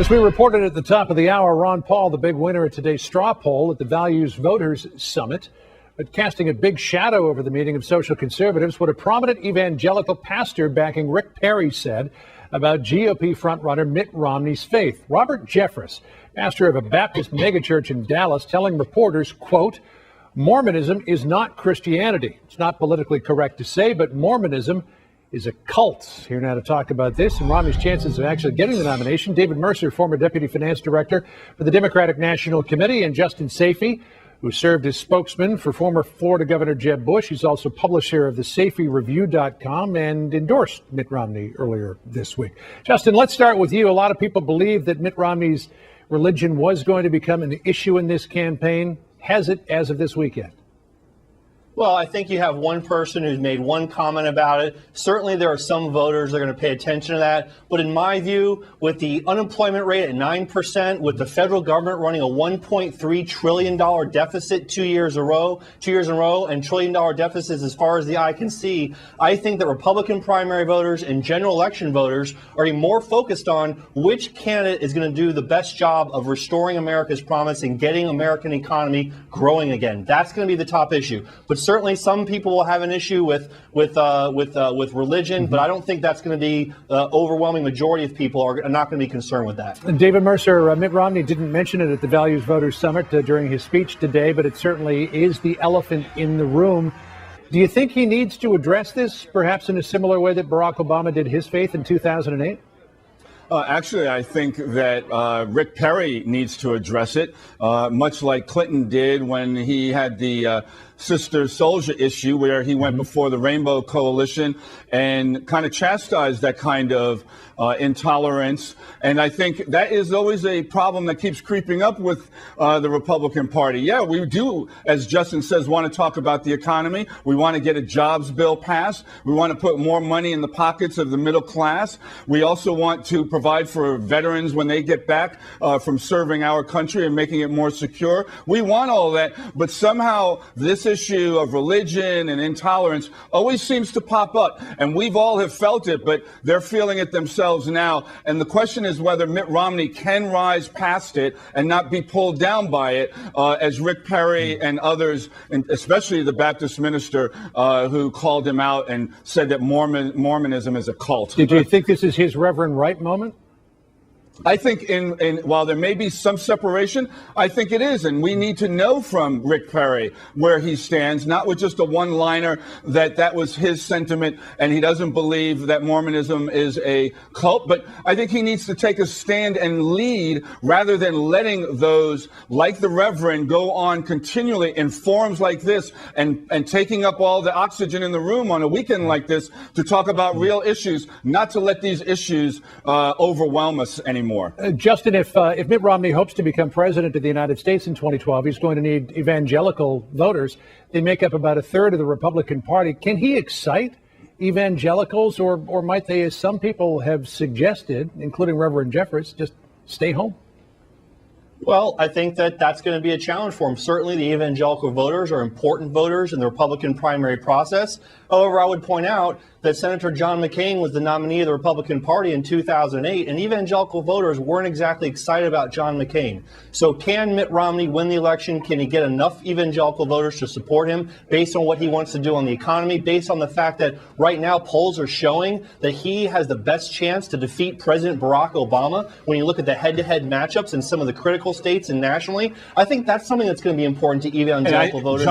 As we reported at the top of the hour, Ron Paul, the big winner at today's straw poll at the Values Voters Summit, but casting a big shadow over the meeting of social conservatives, what a prominent evangelical pastor backing Rick Perry said about GOP frontrunner Mitt Romney's faith. Robert Jeffress, pastor of a Baptist megachurch in Dallas, telling reporters, quote, "Mormonism is not Christianity. It's not politically correct to say, but Mormonism is a cult." Here now to talk about this and Romney's chances of actually getting the nomination, David Mercer, former deputy finance director for the Democratic National Committee, and Justin Sayfie, who served as spokesman for former Florida Governor Jeb Bush. He's also publisher of the SayfieReview.com and endorsed Mitt Romney earlier this week. Justin, let's start with you. A lot of people believe that Mitt Romney's religion was going to become an issue in this campaign. Has it as of this weekend? Well, I think you have one person who's made one comment about it. Certainly there are some voters that are going to pay attention to that. But in my view, with the unemployment rate at 9%, with the federal government running a $1.3 trillion deficit 2 years in a row, and $1 trillion deficits as far as the eye can see, I think that Republican primary voters and general election voters are getting more focused on which candidate is going to do the best job of restoring America's promise and getting American economy growing again. That's going to be the top issue. But certainly some people will have an issue with religion, but I don't think that's going to be the overwhelming majority of people are not going to be concerned with that. David Mercer, Mitt Romney didn't mention it at the Values Voters Summit during his speech today, but it certainly is the elephant in the room. Do you think he needs to address this, perhaps in a similar way that Barack Obama did his faith in 2008? Actually, I think that Rick Perry needs to address it, much like Clinton did when he had the Sister Soldier issue, where he went before the Rainbow Coalition and kind of chastised that kind of intolerance. And I think that is always a problem that keeps creeping up with the Republican Party. Yeah, we do, as Justin says, want to talk about the economy. We want to get a jobs bill passed. We want to put more money in the pockets of the middle class. We also want to provide for veterans when they get back from serving our country and making it more secure. We want all that, but somehow this issue of religion and intolerance always seems to pop up, and we've all have felt it, but they're feeling it themselves now. And the question is whether Mitt Romney can rise past it and not be pulled down by it, as Rick Perry and others, and especially the Baptist minister who called him out and said that Mormonism is a cult. Did you think this is his Reverend Wright moment? I think while there may be some separation, I think it is. And we need to know from Rick Perry where he stands, not with just a one-liner that was his sentiment and he doesn't believe that Mormonism is a cult. But I think he needs to take a stand and lead rather than letting those like the Reverend go on continually in forums like this and taking up all the oxygen in the room on a weekend like this to talk about real issues, not to let these issues overwhelm us anymore. Justin, if Mitt Romney hopes to become president of the United States in 2012, he's going to need evangelical voters. They make up about a third of the Republican Party. Can he excite evangelicals, or might they, as some people have suggested, including Reverend Jeffress, just stay home? Well, I think that that's going to be a challenge for him. Certainly the evangelical voters are important voters in the Republican primary process. However, I would point out that Senator John McCain was the nominee of the Republican Party in 2008, and evangelical voters weren't exactly excited about John McCain. So can Mitt Romney win the election? Can he get enough evangelical voters to support him based on what he wants to do on the economy, based on the fact that right now polls are showing that he has the best chance to defeat President Barack Obama when you look at the head-to-head matchups in some of the critical states and nationally? I think that's something that's going to be important to evangelical voters.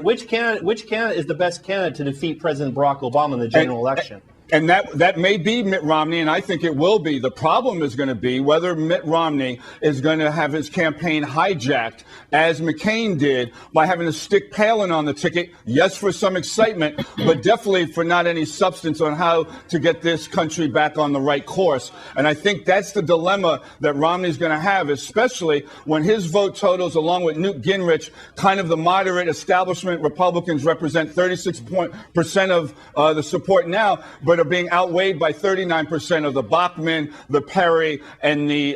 Which candidate is the best candidate to defeat President Barack Obama in the general election? And that may be Mitt Romney, and I think it will be. The problem is going to be whether Mitt Romney is going to have his campaign hijacked, as McCain did, by having to stick Palin on the ticket, yes, for some excitement, but definitely for not any substance on how to get this country back on the right course. And I think that's the dilemma that Romney's going to have, especially when his vote totals, along with Newt Gingrich, kind of the moderate establishment Republicans represent 36% of the support now, but are being outweighed by 39% of the Bachmann, the Perry, and the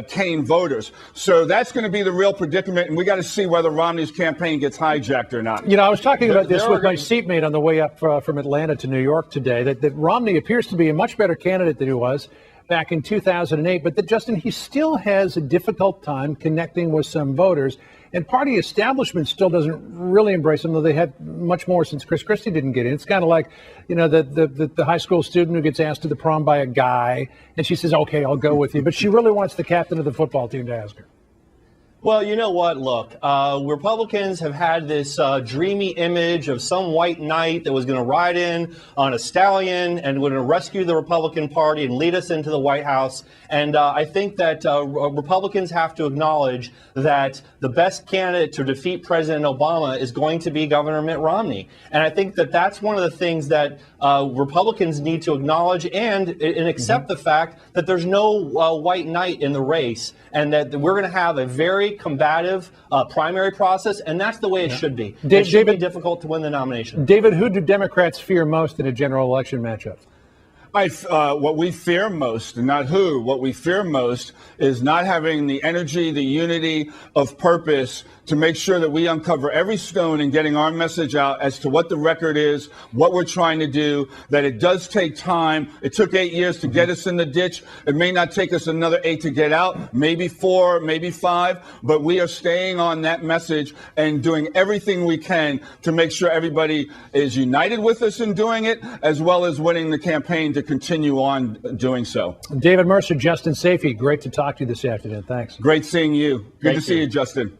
Kaine voters. So that's going to be the real predicament, and we got to see whether Romney's campaign gets hijacked or not. You know, I was talking about this with my seatmate on the way up from Atlanta to New York today, that Romney appears to be a much better candidate than he was back in 2008, but that, Justin, he still has a difficult time connecting with some voters. And party establishment still doesn't really embrace him, though they had much more since Chris Christie didn't get in. It's kind of like, the high school student who gets asked to the prom by a guy, and she says, okay, I'll go with you. But she really wants the captain of the football team to ask her. Well, you know what? Look, Republicans have had this dreamy image of some white knight that was going to ride in on a stallion and going to rescue the Republican Party and lead us into the White House. And I think that Republicans have to acknowledge that the best candidate to defeat President Obama is going to be Governor Mitt Romney. And I think that that's one of the things that Republicans need to acknowledge and accept the fact that there's no white knight in the race, and that we're going to have a very combative primary process, and that's the way it should be. It should be difficult to win the nomination. David, who do Democrats fear most in a general election matchup? What we fear most, not who, what we fear most is not having the energy, the unity of purpose to make sure that we uncover every stone and getting our message out as to what the record is, what we're trying to do, that it does take time. It took 8 years to get us in the ditch. It may not take us another 8 to get out, maybe 4, maybe 5, but we are staying on that message and doing everything we can to make sure everybody is united with us in doing it, as well as winning the campaign to continue on doing so. David Mercer, Justin Sayfie, great to talk to you this afternoon. Thanks. Great seeing you. Good to see you, Justin.